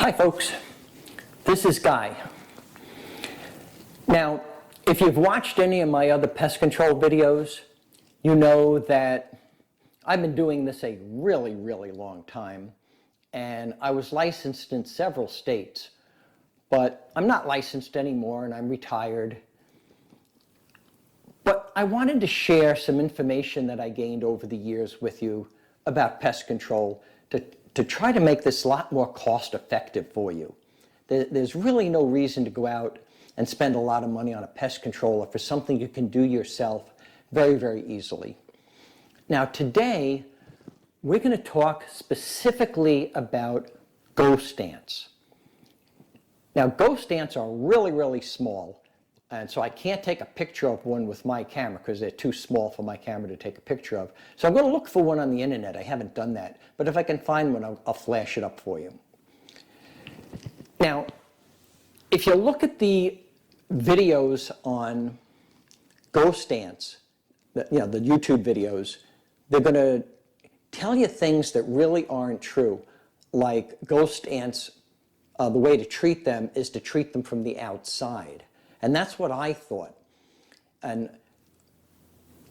Hi folks, this is Guy. Now, if you've watched any of my other pest control videos, you know that I've been doing this a really long time, and I was licensed in several states, but I'm not licensed anymore and I'm retired. But I wanted to share some information that I gained over the years with you about pest control to try to make this a lot more cost effective for you. There's really no reason to go out and spend a lot of money on a pest controller for something you can do yourself very easily. Now today, we're going to talk specifically about ghost ants. Now ghost ants are really small, and so I can't take a picture of one with my camera because they're too small for my camera to take a picture of. So I'm going to look for one on the internet. I haven't done that, but if I can find one, I'll flash it up for you. Now, if you look at the videos on ghost ants, the YouTube videos, they're going to tell you things that really aren't true, like ghost ants, the way to treat them is to treat them from the outside. And that's what I thought. And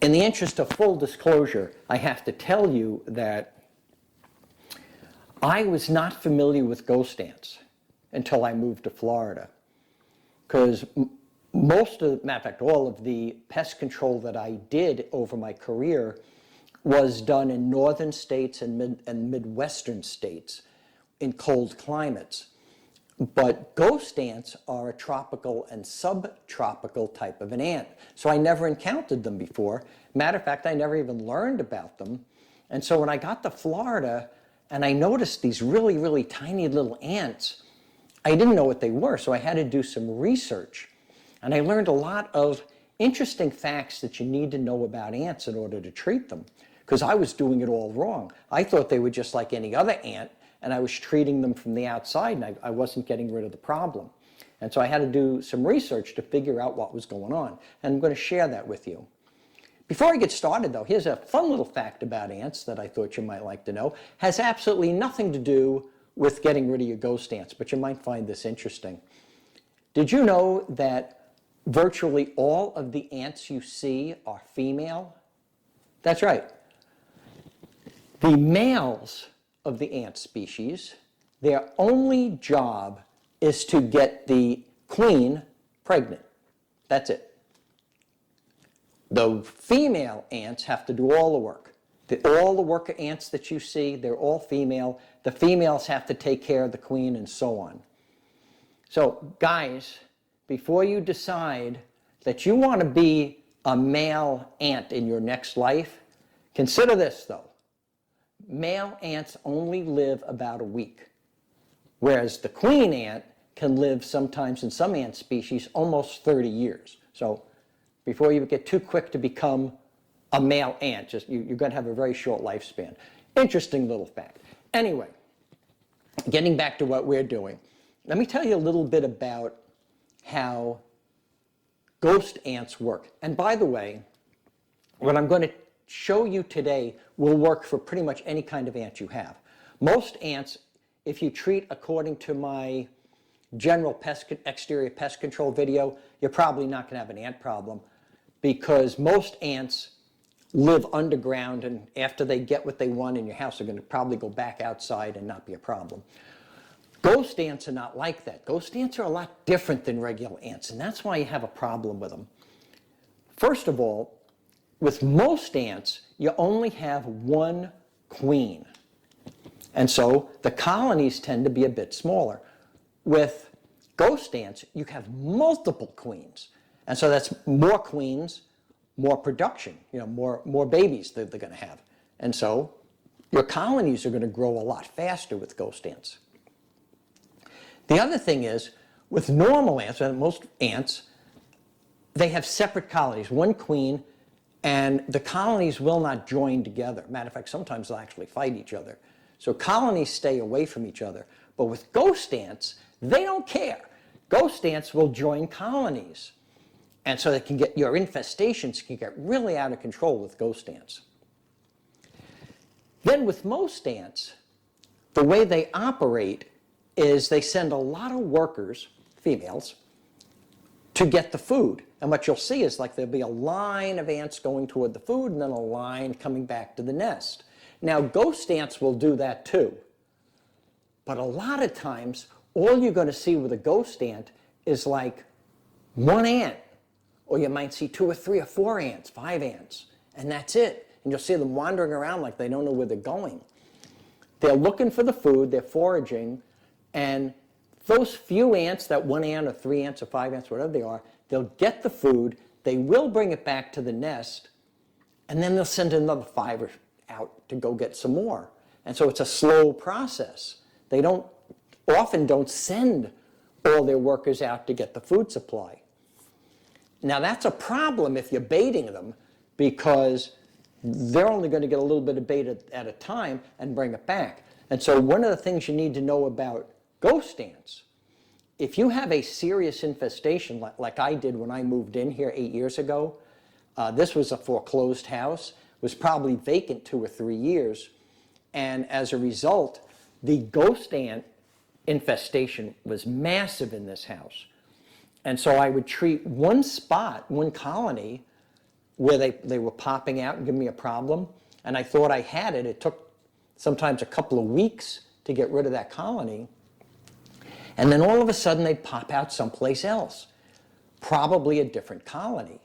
in the interest of full disclosure, I have to tell you that I was not familiar with ghost ants until I moved to Florida. Because matter of fact, all of the pest control that I did over my career was done in northern states and midwestern states in cold climates. But ghost ants are a tropical and subtropical type of an ant. So I never encountered them before. Matter of fact, I never even learned about them. And so when I got to Florida and I noticed these really tiny little ants, I didn't know what they were, so I had to do some research. And I learned a lot of interesting facts that you need to know about ants in order to treat them, because I was doing it all wrong. I thought they were just like any other ant, and I was treating them from the outside, and I wasn't getting rid of the problem. And so I had to do some research to figure out what was going on, and I'm going to share that with you. Before I get started, though, here's a fun little fact about ants that I thought you might like to know. Has absolutely nothing to do with getting rid of your ghost ants, but you might find this interesting. Did you know that virtually all of the ants you see are female? That's right. The males of the ant species, their only job is to get the queen pregnant. That's it. The female ants have to do all the work. All the worker ants that you see, they're all female. The females have to take care of the queen and so on. So guys, before you decide that you want to be a male ant in your next life, consider this though. Male ants only live about a week, whereas the queen ant can live sometimes in some ant species almost 30 years. So before you get too quick to become a male ant, you're going to have a very short lifespan. Interesting little fact. Anyway, getting back to what we're doing, let me tell you a little bit about how ghost ants work. And by the way, what I'm going to show you today will work for pretty much any kind of ant you have. Most ants, if you treat according to my general exterior pest control video, you're probably not going to have an ant problem, because most ants live underground, and after they get what they want in your house, they're going to probably go back outside and not be a problem. Ghost ants are not like that. Ghost ants are a lot different than regular ants, and that's why you have a problem with them. First of all, with most ants, you only have one queen. And so the colonies tend to be a bit smaller. With ghost ants, you have multiple queens. And so that's more queens, more production, more babies that they're going to have. And so your colonies are going to grow a lot faster with ghost ants. The other thing is, with normal ants, and most ants, they have separate colonies, one queen, and the colonies will not join together. Matter of fact, sometimes they'll actually fight each other. So colonies stay away from each other. But with ghost ants, they don't care. Ghost ants will join colonies. And so your infestations can get really out of control with ghost ants. Then with most ants, the way they operate is they send a lot of workers, females, to get the food. And what you'll see is like there'll be a line of ants going toward the food and then a line coming back to the nest. Now, ghost ants will do that too. But a lot of times, all you're going to see with a ghost ant is like one ant. Or you might see 2 or 3 or 4 ants, 5 ants, and that's it. And you'll see them wandering around like they don't know where they're going. They're looking for the food, they're foraging, and those few ants, that 1 ant or 3 ants or 5 ants, whatever they are, they'll get the food, they will bring it back to the nest, and then they'll send another 5 out to go get some more. And so it's a slow process. They often don't send all their workers out to get the food supply. Now that's a problem if you're baiting them, because they're only going to get a little bit of bait at a time and bring it back. And so one of the things you need to know about ghost ants, if you have a serious infestation like I did when I moved in here 8 years ago, this was a foreclosed house, was probably vacant 2 or 3 years, and as a result, the ghost ant infestation was massive in this house. And so I would treat one spot, one colony, where they were popping out and giving me a problem, and I thought I had it. It took sometimes a couple of weeks to get rid of that colony, and then all of a sudden they'd pop out someplace else, probably a different colony.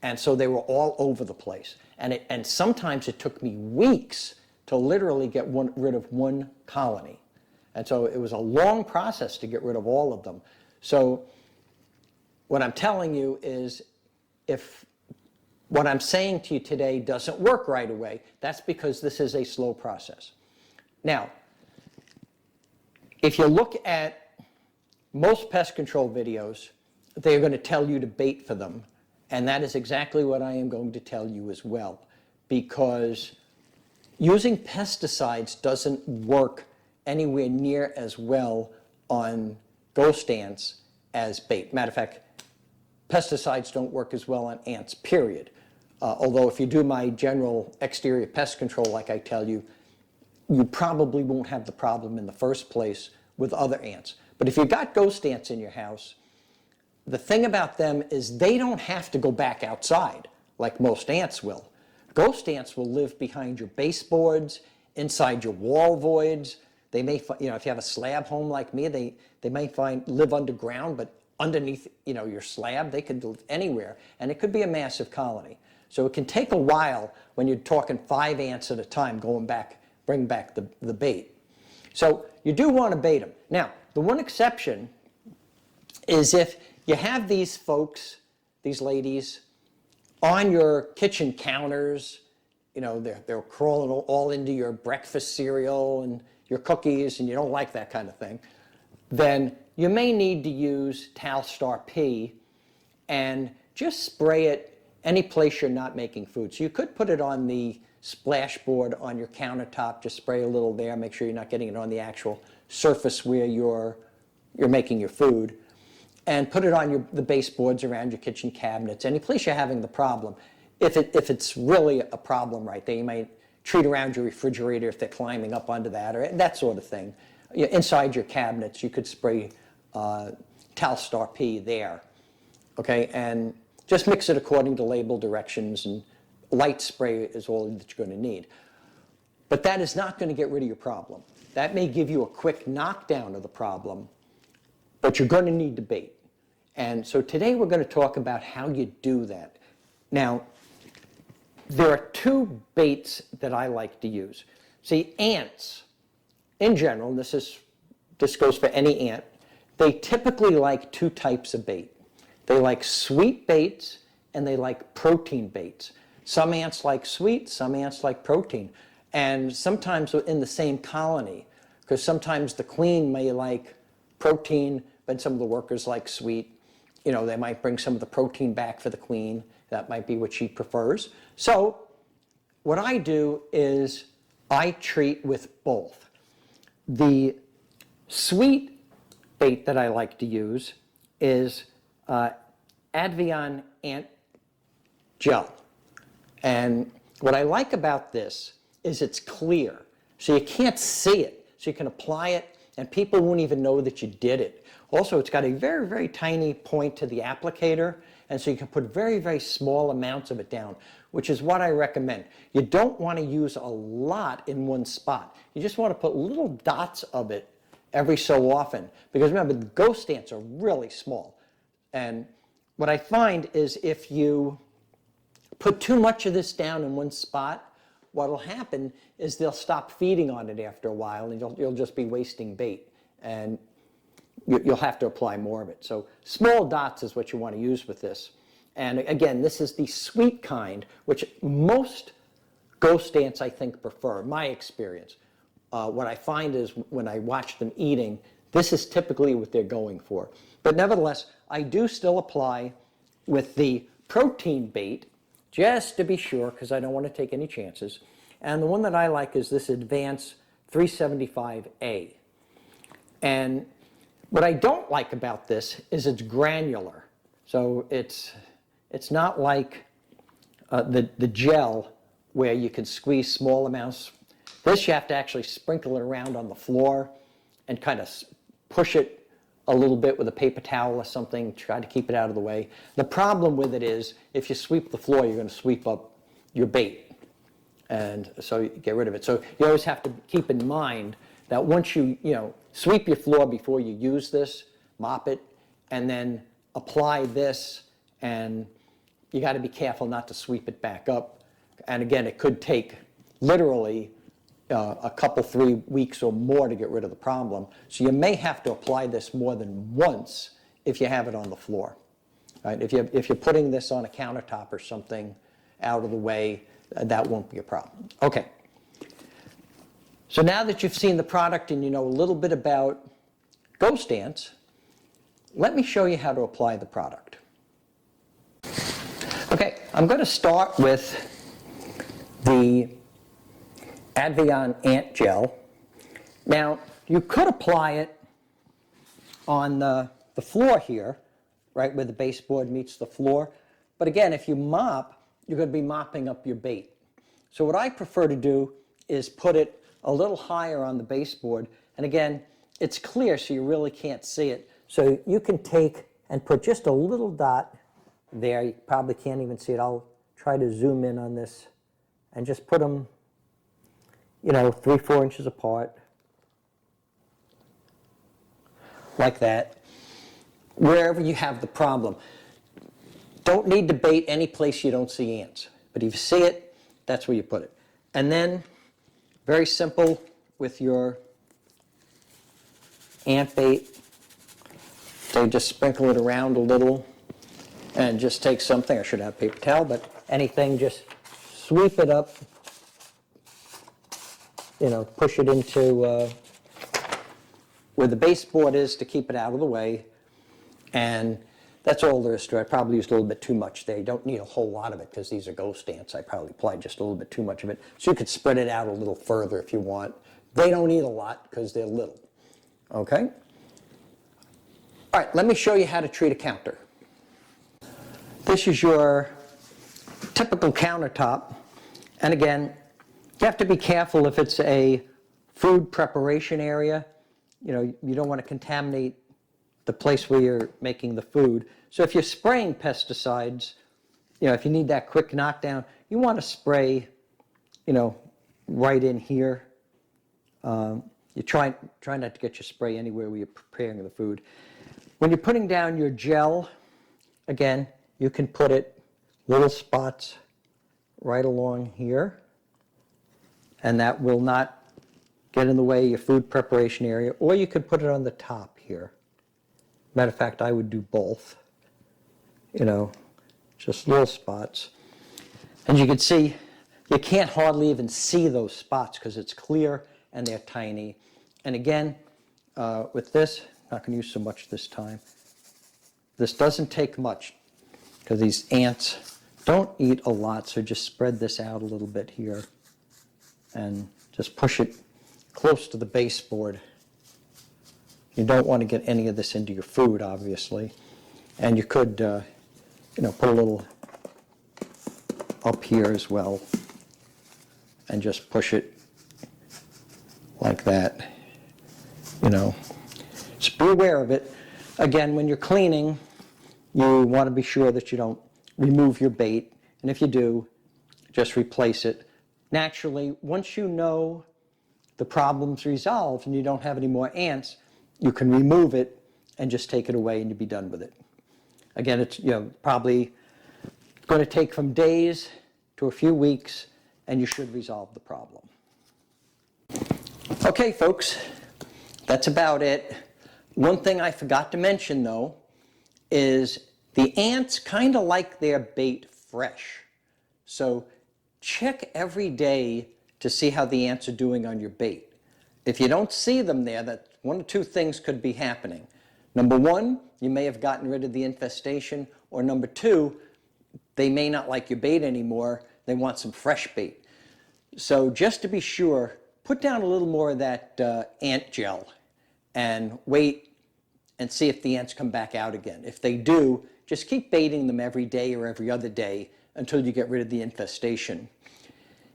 And so they were all over the place. And sometimes it took me weeks to literally get rid of one colony. And so it was a long process to get rid of all of them. So what I'm telling you is, if what I'm saying to you today doesn't work right away, that's because this is a slow process. Now, if you look at most pest control videos, they're going to tell you to bait for them. And that is exactly what I am going to tell you as well. Because using pesticides doesn't work anywhere near as well on ghost ants as bait. Matter of fact, pesticides don't work as well on ants, period. Although if you do my general exterior pest control like I tell you, you probably won't have the problem in the first place with other ants. But if you've got ghost ants in your house, the thing about them is they don't have to go back outside like most ants will. Ghost ants will live behind your baseboards, inside your wall voids. They may, if you have a slab home like me, they may live underground, but underneath, your slab, they could live anywhere, and it could be a massive colony. So it can take a while when you're talking 5 ants at a time bring back the bait. So you do want to bait them. Now, the one exception is if you have these folks, these ladies, on your kitchen counters, they're crawling all into your breakfast cereal and your cookies, and you don't like that kind of thing, then you may need to use Talstar P and just spray it any place you're not making food. So you could put it on the splashboard on your countertop, just spray a little there, make sure you're not getting it on the actual surface where you're making your food, and put it on the baseboards around your kitchen cabinets, any place you're having the problem. If it's really a problem right there, you might treat around your refrigerator if they're climbing up onto that, or that sort of thing. Inside your cabinets, you could spray Talstar P there, okay? And just mix it according to label directions, and light spray is all that you're going to need. But that is not going to get rid of your problem. That may give you a quick knockdown of the problem, but you're going to need to bait. And so today we're going to talk about how you do that. Now, there are 2 baits that I like to use. See, ants, in general, and this goes for any ant, they typically like 2 types of bait. They like sweet baits and they like protein baits. Some ants like sweet, some ants like protein. And sometimes in the same colony, because sometimes the queen may like protein, but some of the workers like sweet. They might bring some of the protein back for the queen. That might be what she prefers. So what I do is I treat with both. The sweet bait that I like to use is Advion ant gel. And what I like about this is it's clear, so you can't see it. So you can apply it, and people won't even know that you did it. Also, it's got a very, very tiny point to the applicator, and so you can put very, very small amounts of it down, which is what I recommend. You don't want to use a lot in one spot. You just want to put little dots of it every so often, because remember, the ghost ants are really small. And what I find is if you put too much of this down in one spot, what will happen is they'll stop feeding on it after a while, and you'll just be wasting bait, and you'll have to apply more of it. So small dots is what you want to use with this. And again, this is the sweet kind, which most ghost ants, I think, prefer, my experience. What I find is when I watch them eating, this is typically what they're going for. But nevertheless, I do still apply with the protein bait, just to be sure, because I don't want to take any chances. And the one that I like is this Advance 375A. And what I don't like about this is it's granular. So it's not like the gel where you can squeeze small amounts. This you have to actually sprinkle it around on the floor and kind of push it a little bit with a paper towel or something, try to keep it out of the way. The problem with it is if you sweep the floor, you're going to sweep up your bait. And so you get rid of it. So you always have to keep in mind that once you sweep your floor before you use this, mop it, and then apply this, and you got to be careful not to sweep it back up. And again, it could take literally a couple, 3 weeks or more to get rid of the problem. So you may have to apply this more than once if you have it on the floor. Right? If you're putting this on a countertop or something out of the way, that won't be a problem. Okay. So now that you've seen the product and you know a little bit about ghost ants, let me show you how to apply the product. Okay, I'm going to start with the Advion ant gel. Now, you could apply it on the floor here, right, where the baseboard meets the floor. But again, if you mop, you're going to be mopping up your bait. So what I prefer to do is put it a little higher on the baseboard. And again, it's clear, so you really can't see it. So you can take and put just a little dot there. You probably can't even see it. I'll try to zoom in on this and just put them 3-4 inches apart, like that, wherever you have the problem. Don't need to bait any place you don't see ants, but if you see it, that's where you put it. And then, very simple with your ant bait, so just sprinkle it around a little, and just take something, I should have a paper towel, but anything, just sweep it up, push it into where the baseboard is to keep it out of the way. And that's all there is to it. I probably used a little bit too much there. You don't need a whole lot of it because these are ghost ants. I probably applied just a little bit too much of it. So you could spread it out a little further if you want. They don't eat a lot because they're little. Okay? All right, let me show you how to treat a counter. This is your typical countertop. And again, you have to be careful if it's a food preparation area. You don't want to contaminate the place where you're making the food. So if you're spraying pesticides, if you need that quick knockdown, you want to spray, right in here. You try not to get your spray anywhere where you're preparing the food. When you're putting down your gel, again, you can put it little spots right along here, and that will not get in the way of your food preparation area, or you could put it on the top here. Matter of fact, I would do both, just little spots. And you can see, you can't hardly even see those spots because it's clear and they're tiny. And again, with this, not going to use so much this time. This doesn't take much because these ants don't eat a lot, so just spread this out a little bit here and just push it close to the baseboard. You don't want to get any of this into your food, obviously. And you could, put a little up here as well and just push it like that. you know, just be aware of it. Again, when you're cleaning, you want to be sure that you don't remove your bait, and if you do, just replace it. Naturally, once you know the problem's resolved and you don't have any more ants, you can remove it and just take it away and you'll be done with it. Again, it's probably going to take from days to a few weeks, and you should resolve the problem. Okay, folks, that's about it. One thing I forgot to mention, though, is the ants kind of like their bait fresh. So check every day to see how the ants are doing on your bait. If you don't see them there, that one or two things could be happening. Number one, you may have gotten rid of the infestation, or number two, they may not like your bait anymore. They want some fresh bait. So just to be sure, put down a little more of that ant gel and wait and see if the ants come back out again. If they do, just keep baiting them every day or every other day until you get rid of the infestation.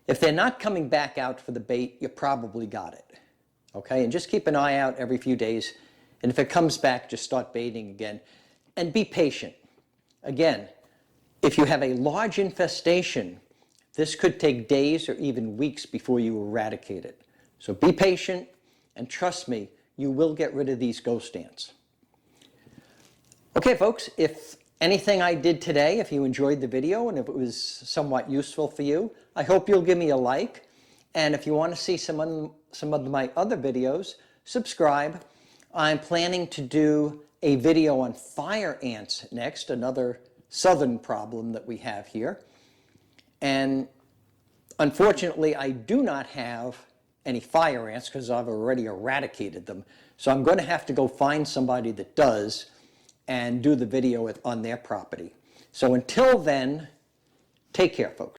If they're not coming back out for the bait, you probably got it. Okay, and just keep an eye out every few days. And if it comes back, just start baiting again. And be patient. Again, if you have a large infestation, this could take days or even weeks before you eradicate it. So be patient, and trust me, you will get rid of these ghost ants. Okay, folks, if anything I did today, if you enjoyed the video and if it was somewhat useful for you, I hope you'll give me a like. And if you want to see some of my other videos, subscribe. I'm planning to do a video on fire ants next, another southern problem that we have here. And unfortunately, I do not have any fire ants because I've already eradicated them. So I'm going to have to go find somebody that does and do the video on their property. So until then, take care, folks.